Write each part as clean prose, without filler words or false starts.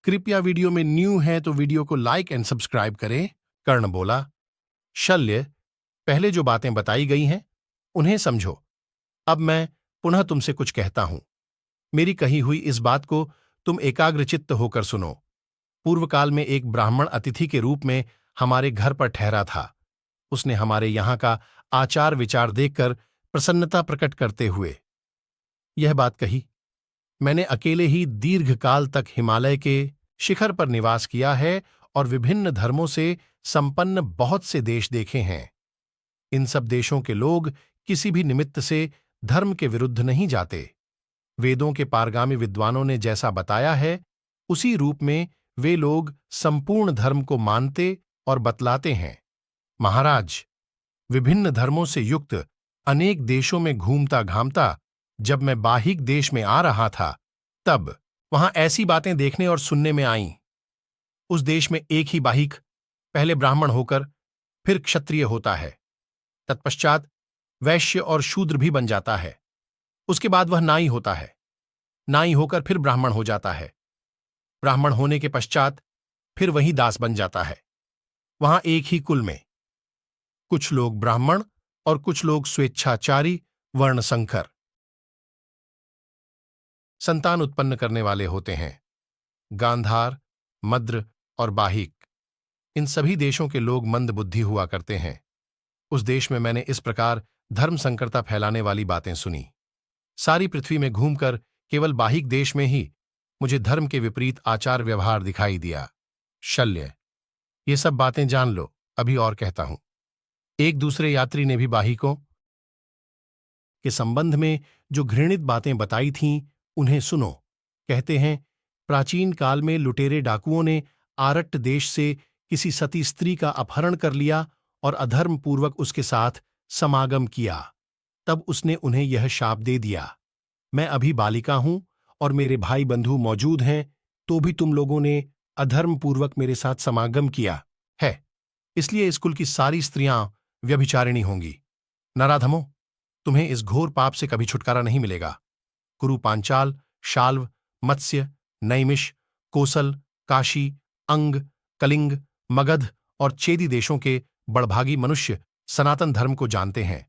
कृपया वीडियो में न्यू है तो वीडियो को लाइक एंड सब्सक्राइब करें। कर्ण बोला, शल्य, पहले जो बातें बताई गई हैं उन्हें समझो। अब मैं पुनः तुमसे कुछ कहता हूं। मेरी कही हुई इस बात को तुम एकाग्रचित्त होकर सुनो। पूर्व काल में एक ब्राह्मण अतिथि के रूप में हमारे घर पर ठहरा था। उसने हमारे यहां का आचार विचार देखकर प्रसन्नता प्रकट करते हुए यह बात कही, मैंने अकेले ही दीर्घकाल तक हिमालय के शिखर पर निवास किया है और विभिन्न धर्मों से संपन्न बहुत से देश देखे हैं। इन सब देशों के लोग किसी भी निमित्त से धर्म के विरुद्ध नहीं जाते। वेदों के पारगामी विद्वानों ने जैसा बताया है उसी रूप में वे लोग संपूर्ण धर्म को मानते और बतलाते हैं। महाराज, विभिन्न धर्मों से युक्त अनेक देशों में घूमता घामता जब मैं बाहिक देश में आ रहा था तब वहां ऐसी बातें देखने और सुनने में आईं। उस देश में एक ही बाहिक पहले ब्राह्मण होकर फिर क्षत्रिय होता है, तत्पश्चात वैश्य और शूद्र भी बन जाता है। उसके बाद वह नाई होता है, नाई होकर फिर ब्राह्मण हो जाता है, ब्राह्मण होने के पश्चात फिर वही दास बन जाता है। वहां एक ही कुल में कुछ लोग ब्राह्मण और कुछ लोग स्वेच्छाचारी वर्णसंकर संतान उत्पन्न करने वाले होते हैं। गांधार, मद्र और बाहिक, इन सभी देशों के लोग मंद बुद्धि हुआ करते हैं। उस देश में मैंने इस प्रकार धर्म संकरता फैलाने वाली बातें सुनी। सारी पृथ्वी में घूमकर केवल बाहिक देश में ही मुझे धर्म के विपरीत आचार व्यवहार दिखाई दिया। शल्य, ये सब बातें जान लो, अभी और कहता हूं। एक दूसरे यात्री ने भी बाहिकों के संबंध में जो घृणित बातें बताई थीं उन्हें सुनो। कहते हैं, प्राचीन काल में लुटेरे डाकुओं ने आरट्ट देश से किसी सती स्त्री का अपहरण कर लिया और अधर्मपूर्वक उसके साथ समागम किया। तब उसने उन्हें यह शाप दे दिया, मैं अभी बालिका हूं और मेरे भाई बंधु मौजूद हैं, तो भी तुम लोगों ने अधर्मपूर्वक मेरे साथ समागम किया है, इसलिए इस कुल की सारी स्त्रियां व्यभिचारिणी होंगी। नराधमों, तुम्हें इस घोर पाप से कभी छुटकारा नहीं मिलेगा। कुरु, पांचाल, शाल्व, मत्स्य, नैमिष, कोसल, काशी, अंग, कलिंग, मगध और चेदी देशों के बड़भागी मनुष्य सनातन धर्म को जानते हैं।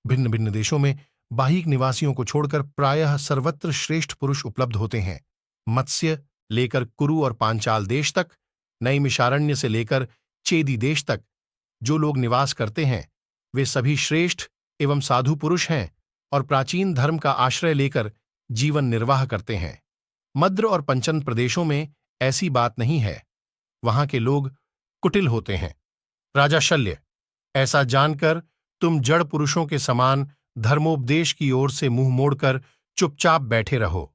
भिन्न भिन्न देशों में बाहिक निवासियों को छोड़कर प्रायः सर्वत्र श्रेष्ठ पुरुष उपलब्ध होते हैं। मत्स्य लेकर कुरु और पांचाल देश तक, नैमिषारण्य से लेकर चेदी देश तक जो लोग निवास करते हैं वे सभी श्रेष्ठ एवं साधु पुरुष हैं और प्राचीन धर्म का आश्रय लेकर जीवन निर्वाह करते हैं। मद्र और पंचन प्रदेशों में ऐसी बात नहीं है, वहां के लोग कुटिल होते हैं। राजा शल्य, ऐसा जानकर तुम जड़ पुरुषों के समान धर्मोपदेश की ओर से मुंह मोड़कर चुपचाप बैठे रहो।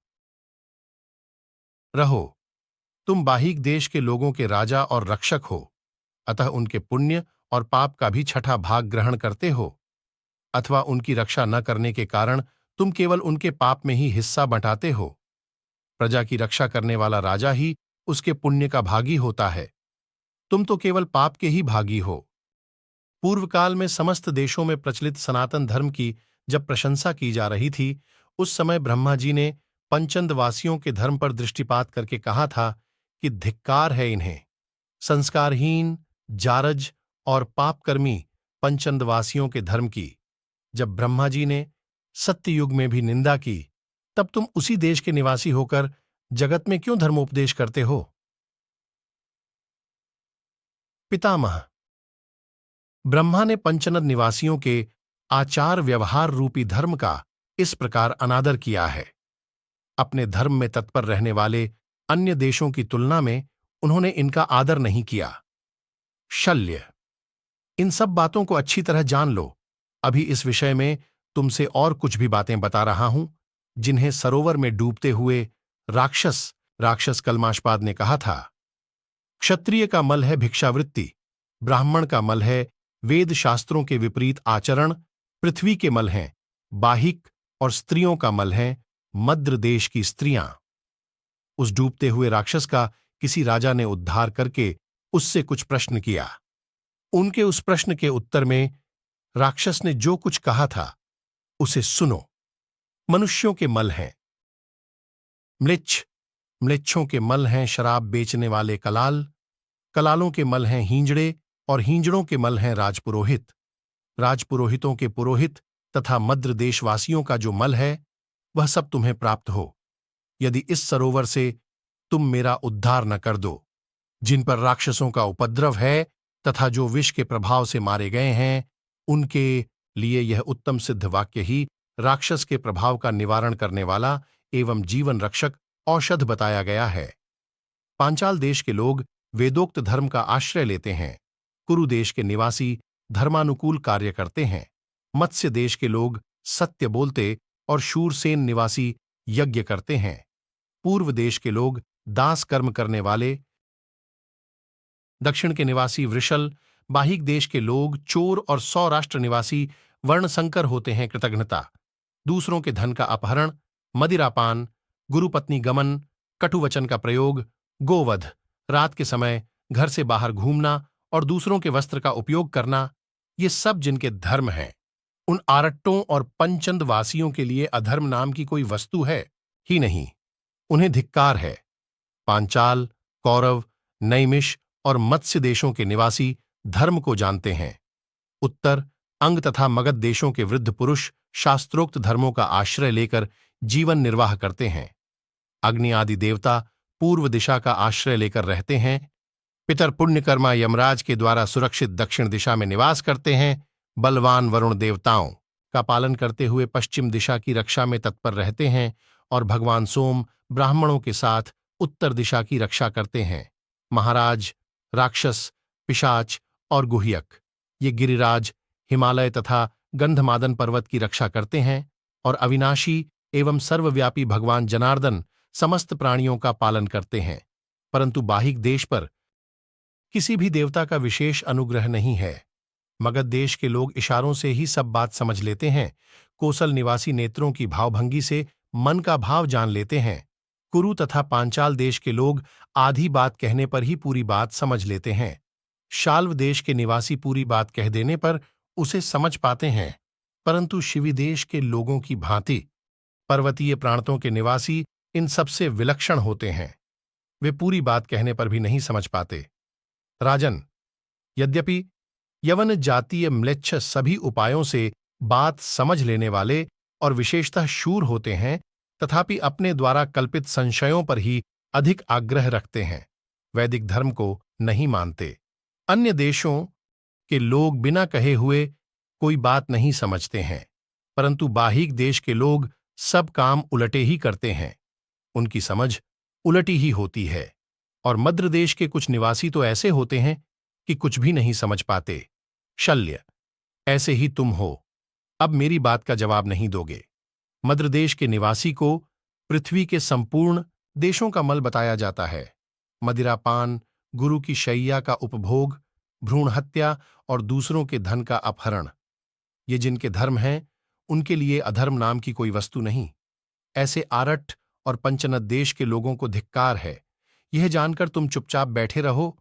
तुम बाहिक देश के लोगों के राजा और रक्षक हो, अतः उनके पुण्य और पाप का भी छठा भाग ग्रहण करते हो, अथवा उनकी रक्षा न करने के कारण तुम केवल उनके पाप में ही हिस्सा बंटाते हो। प्रजा की रक्षा करने वाला राजा ही उसके पुण्य का भागी होता है, तुम तो केवल पाप के ही भागी हो। पूर्व काल में समस्त देशों में प्रचलित सनातन धर्म की जब प्रशंसा की जा रही थी, उस समय ब्रह्मा जी ने पंचंदवासियों के धर्म पर दृष्टिपात करके कहा था कि धिक्कार है इन्हें, संस्कारहीन, जारज और पापकर्मी पंचंदवासियों के धर्म की। जब ब्रह्मा जी ने सत्ययुग में भी निंदा की, तब तुम उसी देश के निवासी होकर जगत में क्यों धर्मोपदेश करते हो? पितामह, ब्रह्मा ने पंचनद निवासियों के आचार व्यवहार रूपी धर्म का इस प्रकार अनादर किया है। अपने धर्म में तत्पर रहने वाले अन्य देशों की तुलना में उन्होंने इनका आदर नहीं किया। शल्य, इन सब बातों को अच्छी तरह जान लो। अभी इस विषय में तुमसे और कुछ भी बातें बता रहा हूं जिन्हें सरोवर में डूबते हुए राक्षस कल्माशपाद ने कहा था। क्षत्रिय का मल है भिक्षावृत्ति, ब्राह्मण का मल है वेद शास्त्रों के विपरीत आचरण, पृथ्वी के मल हैं बाहिक और स्त्रियों का मल है मद्र देश की स्त्रियां। उस डूबते हुए राक्षस का किसी राजा ने उद्धार करके उससे कुछ प्रश्न किया। उनके उस प्रश्न के उत्तर में राक्षस ने जो कुछ कहा था उसे सुनो। मनुष्यों के मल हैं म्लेच्छ, म्लेच्छों के मल हैं शराब बेचने वाले कलाल, कलालों के मल हैं हींजड़े, और हींजड़ों के मल हैं राजपुरोहित। राजपुरोहितों के पुरोहित तथा मद्र देशवासियों का जो मल है वह सब तुम्हें प्राप्त हो, यदि इस सरोवर से तुम मेरा उद्धार न कर दो। जिन पर राक्षसों का उपद्रव है तथा जो विष के प्रभाव से मारे गए हैं, उनके लिए यह उत्तम सिद्ध वाक्य ही राक्षस के प्रभाव का निवारण करने वाला एवं जीवन रक्षक औषध बताया गया है। पांचाल देश के लोग वेदोक्त धर्म का आश्रय लेते हैं। कुरु देश के निवासी धर्मानुकूल कार्य करते हैं। मत्स्य देश के लोग सत्य बोलते और शूरसेन निवासी यज्ञ करते हैं। पूर्व देश के लोग दास कर्म करने वाले, दक्षिण के निवासी वृषल, बाहिक देश के लोग चोर और सौराष्ट्र निवासी वर्णशंकर होते हैं। कृतघ्नता, दूसरों के धन का अपहरण, मदिरापान, गुरुपत्नी गमन, कटुवचन का प्रयोग, गोवध, रात के समय घर से बाहर घूमना और दूसरों के वस्त्र का उपयोग करना, ये सब जिनके धर्म हैं, उन आरट्टों और पंचंद वासियों के लिए अधर्म नाम की कोई वस्तु है ही नहीं। उन्हें धिक्कार है। पांचाल, कौरव, नैमिष और मत्स्य देशों के निवासी धर्म को जानते हैं। उत्तर, अंग तथा मगध देशों के वृद्ध पुरुष शास्त्रोक्त धर्मों का आश्रय लेकर जीवन निर्वाह करते हैं। अग्नि आदि देवता पूर्व दिशा का आश्रय लेकर रहते हैं। पितर पुण्यकर्मा यमराज के द्वारा सुरक्षित दक्षिण दिशा में निवास करते हैं। बलवान वरुण देवताओं का पालन करते हुए पश्चिम दिशा की रक्षा में तत्पर रहते हैं और भगवान सोम ब्राह्मणों के साथ उत्तर दिशा की रक्षा करते हैं। महाराज, राक्षस, पिशाच और गुह्यक, ये गिरिराज, हिमालय तथा गंधमादन पर्वत की रक्षा करते हैं और अविनाशी एवं सर्वव्यापी भगवान जनार्दन समस्त प्राणियों का पालन करते हैं। परंतु बाहिक देश पर किसी भी देवता का विशेष अनुग्रह नहीं है। मगध देश के लोग इशारों से ही सब बात समझ लेते हैं। कोसल निवासी नेत्रों की भावभंगी से मन का भाव जान लेते हैं। कुरु तथा पांचाल देश के लोग आधी बात कहने पर ही पूरी बात समझ लेते हैं। शाल्व देश के निवासी पूरी बात कह देने पर उसे समझ पाते हैं, परंतु शिवी देश के लोगों की भांति पर्वतीय प्रांतों के निवासी इन सबसे विलक्षण होते हैं। वे पूरी बात कहने पर भी नहीं समझ पाते। राजन, यद्यपि यवन जातीय म्लेच्छ सभी उपायों से बात समझ लेने वाले और विशेषतः शूर होते हैं, तथापि अपने द्वारा कल्पित संशयों पर ही अधिक आग्रह रखते हैं, वैदिक धर्म को नहीं मानते। अन्य देशों के लोग बिना कहे हुए कोई बात नहीं समझते हैं, परंतु बाहिक देश के लोग सब काम उलटे ही करते हैं। उनकी समझ उलटी ही होती है। और मद्र देश के कुछ निवासी तो ऐसे होते हैं कि कुछ भी नहीं समझ पाते। शल्य, ऐसे ही तुम हो। अब मेरी बात का जवाब नहीं दोगे। मद्र देश के निवासी को पृथ्वी के संपूर्ण देशों का मल बताया जाता है। मदिरापान, गुरु की शैया का उपभोग, भ्रूण हत्या और दूसरों के धन का अपहरण, ये जिनके धर्म हैं, उनके लिए अधर्म नाम की कोई वस्तु नहीं। ऐसे आरठ और पंचनद देश के लोगों को धिक्कार है। यह जानकर तुम चुपचाप बैठे रहो,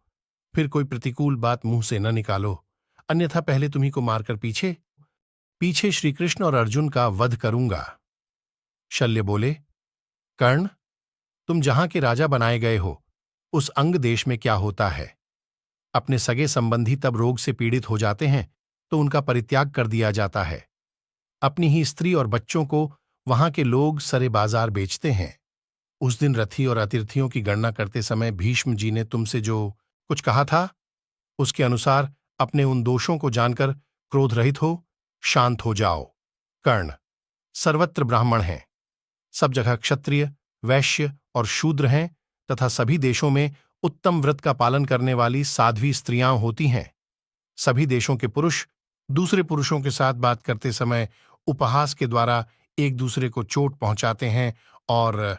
फिर कोई प्रतिकूल बात मुंह से न निकालो, अन्यथा पहले तुम्ही को मारकर पीछे पीछे श्रीकृष्ण और अर्जुन का वध करूंगा। शल्य बोले, कर्ण, तुम जहां के राजा बनाए गए हो, उस अंग देश में क्या होता है? अपने सगे संबंधी तब रोग से पीड़ित हो जाते हैं तो उनका परित्याग कर दिया जाता है। अपनी ही स्त्री और बच्चों को वहां के लोग सरे बाजार बेचते हैं। उस दिन रथी और अतिथियों की गणना करते समय भीष्म जी ने तुमसे जो कुछ कहा था, उसके अनुसार अपने उन दोषों को जानकर क्रोध रहित हो, शांत हो जाओ। कर्ण, सर्वत्र ब्राह्मण हैं, सब जगह क्षत्रिय, वैश्य और शूद्र हैं तथा सभी देशों में उत्तम व्रत का पालन करने वाली साध्वी स्त्रियां होती हैं। सभी देशों के पुरुष दूसरे पुरुषों के साथ बात करते समय उपहास के द्वारा एक दूसरे को चोट पहुंचाते हैं और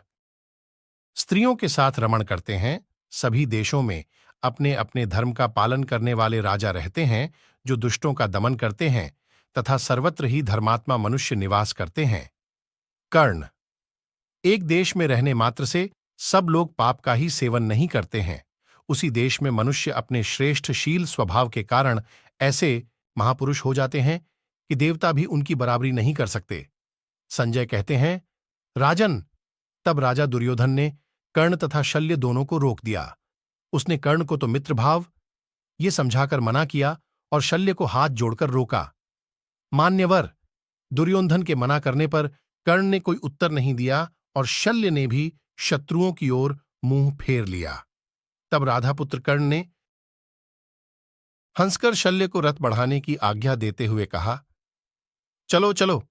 स्त्रियों के साथ रमण करते हैं। सभी देशों में अपने अपने धर्म का पालन करने वाले राजा रहते हैं जो दुष्टों का दमन करते हैं तथा सर्वत्र ही धर्मात्मा मनुष्य निवास करते हैं। कर्ण, एक देश में रहने मात्र से सब लोग पाप का ही सेवन नहीं करते हैं। उसी देश में मनुष्य अपने श्रेष्ठ शील स्वभाव के कारण ऐसे महापुरुष हो जाते हैं कि देवता भी उनकी बराबरी नहीं कर सकते। संजय कहते हैं, राजन, तब राजा दुर्योधन ने कर्ण तथा शल्य दोनों को रोक दिया। उसने कर्ण को तो मित्रभाव ये समझाकर मना किया और शल्य को हाथ जोड़कर रोका। मान्यवर, दुर्योधन के मना करने पर कर्ण ने कोई उत्तर नहीं दिया और शल्य ने भी शत्रुओं की ओर मुंह फेर लिया। तब राधापुत्र कर्ण ने हंसकर शल्य को रथ बढ़ाने की आज्ञा देते हुए कहा, चलो चलो,